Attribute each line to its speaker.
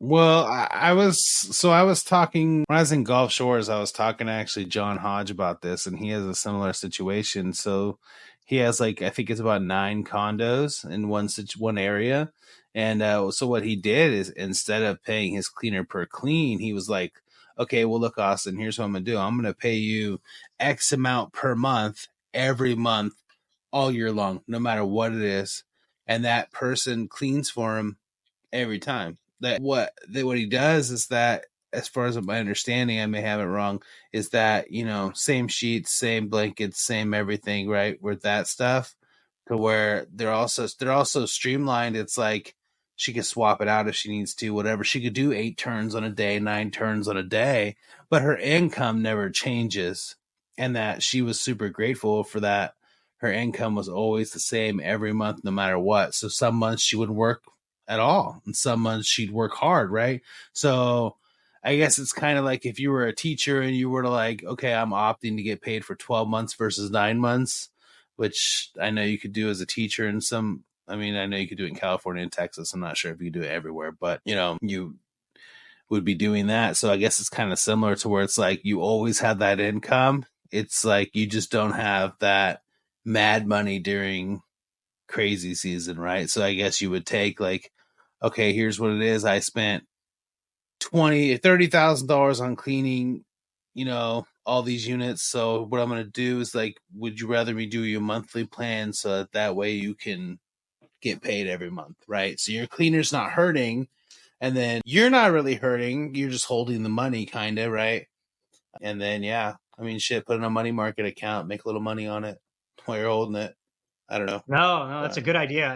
Speaker 1: Well, I was talking when I was in Gulf Shores. I was talking to actually John Hodge about this, and he has a similar situation. So he has like I think it's about 9 condos in one area, and so what he did is instead of paying his cleaner per clean, he was like, okay, well look, Austin, here's what I'm gonna do. I'm gonna pay you X amount per month every month all year long, no matter what it is, and that person cleans for him every time. What he does is that, as far as my understanding, I may have it wrong, is that same sheets, same blankets, same everything, right? With that stuff, to where they're also streamlined. It's like she could swap it out if she needs to, whatever. She could do 8 turns on a day, 9 turns on a day, but her income never changes, and that she was super grateful for that. Her income was always the same every month, no matter what. So some months she would work at all. And some months she'd work hard, right? So I guess it's kind of like if you were a teacher and you were to like, okay, I'm opting to get paid for 12 months versus 9 months, which I know you could do as a teacher in some. I mean, I know you could do it in California and Texas. I'm not sure if you could do it everywhere, but you would be doing that. So I guess it's kind of similar to where it's like you always have that income. It's like you just don't have that mad money during crazy season, right? So I guess you would take like, okay, here's what it is. I spent 30,000 dollars on cleaning, all these units. So what I'm gonna do is like, would you rather me do your monthly plan so that way you can get paid every month, right? So your cleaner's not hurting, and then you're not really hurting. You're just holding the money, kind of, right? And then yeah, I mean, shit, put in a money market account, make a little money on it while you're holding it. I don't know,
Speaker 2: No, no, that's a
Speaker 1: but
Speaker 2: good idea.